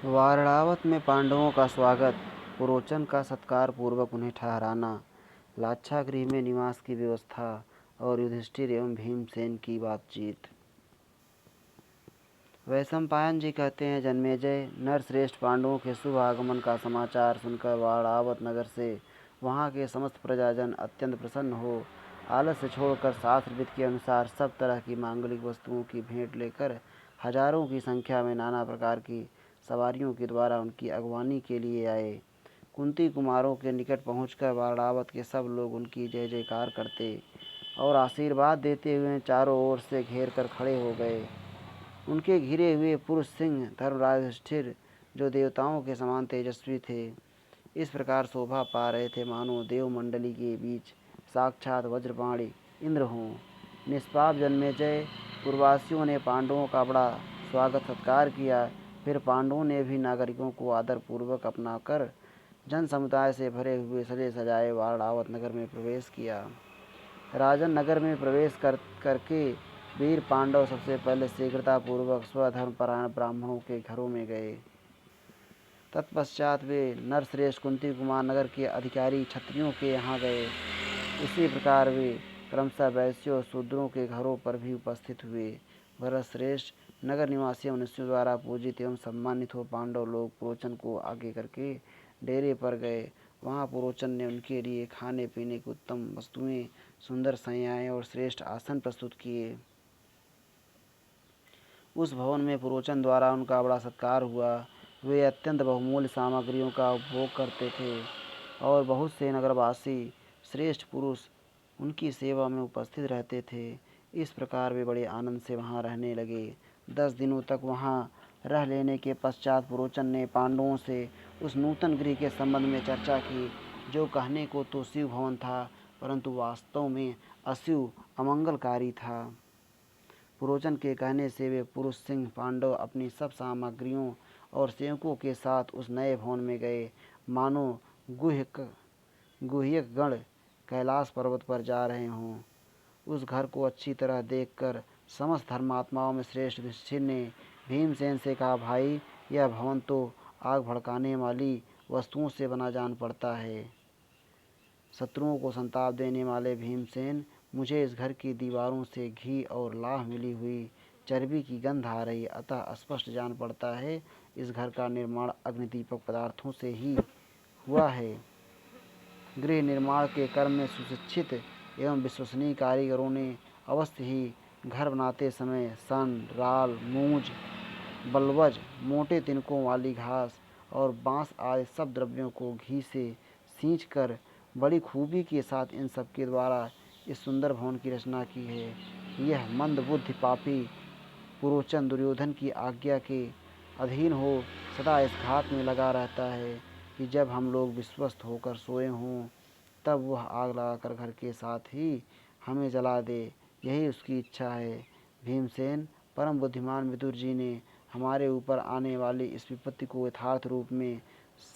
वारणावत में पांडवों का स्वागत, पुरोचन का सत्कार पूर्वक उन्हें ठहराना, लाक्षागृह में निवास की व्यवस्था और युधिष्ठिर एवं भीमसेन की बातचीत। वैशंपायन जी कहते हैं, जन्मेजय, नरश्रेष्ठ पांडवों के शुभ आगमन का समाचार सुनकर वारणावत नगर से वहाँ के समस्त प्रजाजन अत्यंत प्रसन्न हो आलस्य छोड़कर शास्त्र विधि के अनुसार सब तरह की मांगलिक वस्तुओं की भेंट लेकर हजारों की संख्या में नाना प्रकार की सवारियों के द्वारा उनकी अगवानी के लिए आए। कुंती कुमारों के निकट पहुंचकर वारणावत के सब लोग उनकी जय जयकार करते और आशीर्वाद देते हुए चारों ओर से घेर कर खड़े हो गए। उनके घिरे हुए पुरुष सिंह धर्मराज युधिष्ठिर, जो देवताओं के समान तेजस्वी थे, इस प्रकार शोभा पा रहे थे मानो देव मंडली के बीच साक्षात वज्रपाणी इंद्र हों। निष्पाप जन्मेजय, पूर्ववासियों ने पांडवों का बड़ा स्वागत सत्कार किया। फिर पांडवों ने भी नागरिकों को आदरपूर्वक अपनाकर जन समुदाय से भरे हुए सजे सजाए वारणावत नगर में प्रवेश किया। राजन, नगर में प्रवेश करके वीर पांडव सबसे पहले शीघ्रतापूर्वक स्वधर्मपरायण ब्राह्मणों के घरों में गए। तत्पश्चात वे नरश्रेष्ठ कुंती कुमार नगर के अधिकारी क्षत्रियों के यहाँ गए। इसी प्रकार वे क्रमशः वैश्यों और शूद्रों के घरों पर भी उपस्थित हुए। भरतश्रेष्ठ, नगर निवासी मनुष्यों द्वारा पूजित एवं सम्मानित हो पांडव लोग पुरोचन को आगे करके डेरे पर गए। वहाँ पुरोचन ने उनके लिए खाने पीने की उत्तम वस्तुएं, सुंदर शय्याएं और श्रेष्ठ आसन प्रस्तुत किए। उस भवन में पुरोचन द्वारा उनका बड़ा सत्कार हुआ। वे अत्यंत बहुमूल्य सामग्रियों का उपभोग करते थे और बहुत से नगरवासी श्रेष्ठ पुरुष उनकी सेवा में उपस्थित रहते थे। इस प्रकार वे बड़े आनंद से वहाँ रहने लगे। 10 दिनों तक वहाँ रह लेने के पश्चात पुरोचन ने पांडवों से उस नूतन गृह के संबंध में चर्चा की, जो कहने को तो शिव भवन था, परंतु वास्तव में अशिव अमंगलकारी था। पुरोचन के कहने से वे पुरुष सिंह पांडव अपनी सब सामग्रियों और सेवकों के साथ उस नए भवन में गए, मानो गुह्यक गण कैलाश पर्वत पर जा रहे हों। उस घर को अच्छी तरह देखकर समस्त धर्मात्माओं में श्रेष्ठ युधिष्ठिर ने भीमसेन से कहा, भाई, यह भवन तो आग भड़काने वाली वस्तुओं से बना जान पड़ता है। शत्रुओं को संताप देने वाले भीमसेन, मुझे इस घर की दीवारों से घी और लाह मिली हुई चर्बी की गंध आ रही, अतः स्पष्ट जान पड़ता है इस घर का निर्माण अग्निदीपक पदार्थों से ही हुआ है। गृह निर्माण के कर्म में सुशिक्षित एवं विश्वसनीय कारीगरों ने अवश्य ही घर बनाते समय सन, राल, मूंज, बल्वज, मोटे तिनकों वाली घास और बांस आदि सब द्रव्यों को घी से सींच कर बड़ी खूबी के साथ इन सब के द्वारा इस सुंदर भवन की रचना की है। यह मंद बुद्धि पापी पुरोचन दुर्योधन की आज्ञा के अधीन हो सदा इस घात में लगा रहता है कि जब हम लोग विश्वस्त होकर सोए हों तब वह आग लगाकर घर के साथ ही हमें जला दे, यही उसकी इच्छा है। भीमसेन, परम बुद्धिमान विदुर जी ने हमारे ऊपर आने वाली इस विपत्ति को यथार्थ रूप में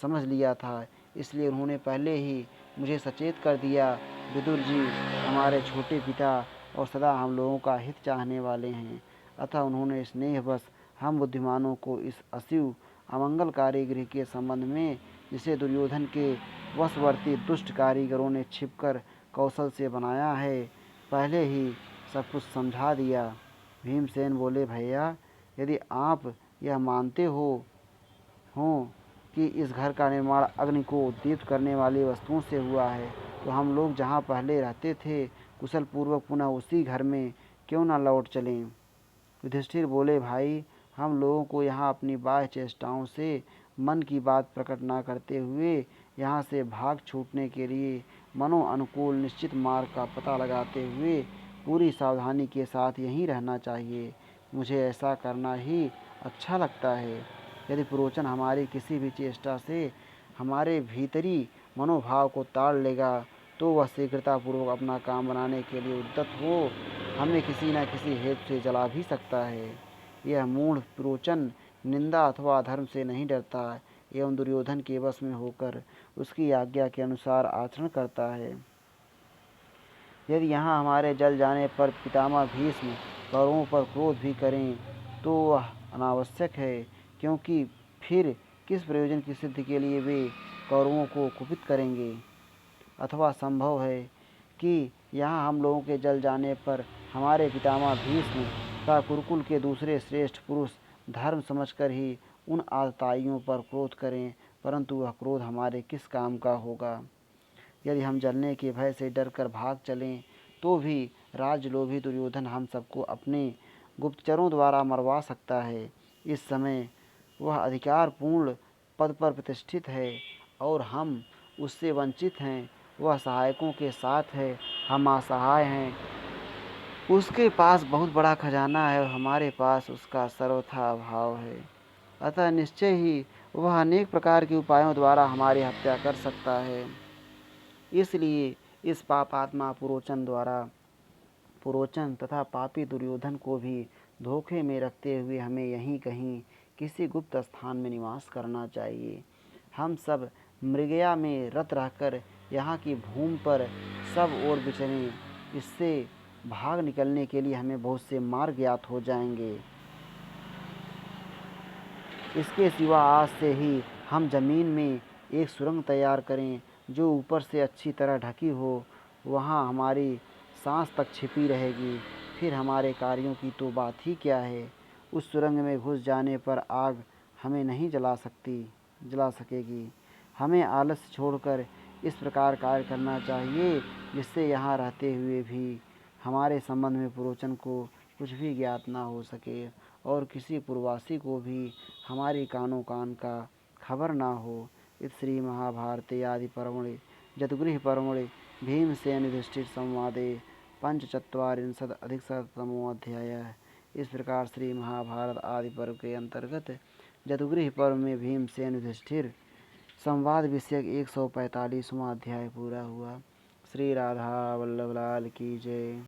समझ लिया था, इसलिए उन्होंने पहले ही मुझे सचेत कर दिया। विदुर जी हमारे छोटे पिता और सदा हम लोगों का हित चाहने वाले हैं, अतः उन्होंने स्नेहवश हम बुद्धिमानों को इस अशिव अमंगलकारी गृह के संबंध में, जिसे दुर्योधन के वशवर्ती दुष्ट कारीगरों ने छिपकर कौशल से बनाया है, पहले ही सब कुछ समझा दिया। भीमसेन बोले, भैया, यदि आप यह मानते हो कि इस घर का निर्माण अग्नि को उद्दीप्त करने वाली वस्तुओं से हुआ है, तो हम लोग जहाँ पहले रहते थे कुशल पूर्वक पुनः उसी घर में क्यों न लौट चलें। युधिष्ठिर बोले, भाई, हम लोगों को यहाँ अपनी बाह्य चेष्टाओं से मन की बात प्रकट न करते हुए यहाँ से भाग छूटने के लिए मनो अनुकूल निश्चित मार्ग का पता लगाते हुए पूरी सावधानी के साथ यहीं रहना चाहिए। मुझे ऐसा करना ही अच्छा लगता है। यदि पुरोचन हमारी किसी भी चेष्टा से हमारे भीतरी मनोभाव को ताड़ लेगा तो वह शीघ्रतापूर्वक अपना काम बनाने के लिए उद्यत हो हमें किसी न किसी हेतु से जला भी सकता है। यह मूढ़ पुरोचन निंदा अथवा अधर्म से नहीं डरता एवं दुर्योधन के वश में होकर उसकी आज्ञा के अनुसार आचरण करता है। यदि यहाँ हमारे जल जाने पर पितामह भीष्म कौरवों पर क्रोध भी करें तो वह अनावश्यक है, क्योंकि फिर किस प्रयोजन की सिद्धि के लिए वे कौरवों को कुपित करेंगे? अथवा संभव है कि यहाँ हम लोगों के जल जाने पर हमारे पितामह भीष्म तथा कुरुकुल के दूसरे श्रेष्ठ पुरुष धर्म समझकर ही उन आतताइयों पर क्रोध करें, परंतु वह क्रोध हमारे किस काम का होगा? यदि हम जलने के भय से डर कर भाग चलें तो भी राजलोभी दुर्योधन हम सबको अपने गुप्तचरों द्वारा मरवा सकता है। इस समय वह अधिकारपूर्ण पद पर प्रतिष्ठित है और हम उससे वंचित हैं। वह सहायकों के साथ है, हम असहाय हैं। उसके पास बहुत बड़ा खजाना है और हमारे पास उसका सर्वथा अभाव है। अतः निश्चय ही वह अनेक प्रकार के उपायों द्वारा हमारी हत्या कर सकता है। इसलिए इस पापात्मा पुरोचन तथा पापी दुर्योधन को भी धोखे में रखते हुए हमें यहीं कहीं किसी गुप्त स्थान में निवास करना चाहिए। हम सब मृगया में रत रहकर यहाँ की भूमि पर सब ओर विचरें। इससे भाग निकलने के लिए हमें बहुत से मार्ग ज्ञात हो जाएंगे। इसके सिवा आज से ही हम जमीन में एक सुरंग तैयार करें जो ऊपर से अच्छी तरह ढकी हो। वहाँ हमारी सांस तक छिपी रहेगी। फिर हमारे कार्यों की तो बात ही क्या है। उस सुरंग में घुस जाने पर आग हमें नहीं जला सकेगी। हमें आलस्य छोड़कर इस प्रकार कार्य करना चाहिए जिससे यहाँ रहते हुए भी हमारे संबंध में पुरोचन को कुछ भी ज्ञात ना हो सके और किसी पूर्ववासी को भी हमारी कानो कान का खबर ना हो। इस श्री महाभारते आदि पर्वणि जतुगृह पर्वणि भीमसेन युधिष्ठिर संवादे पंचचत्वारिंशद अधिकशततमो अध्याय। इस प्रकार श्री महाभारत आदि पर्व के अंतर्गत जतुगृह पर्व में भीमसेन युधिष्ठिर संवाद विषयक 145वां अध्याय पूरा हुआ। श्री राधा वल्लभ लाल की जय।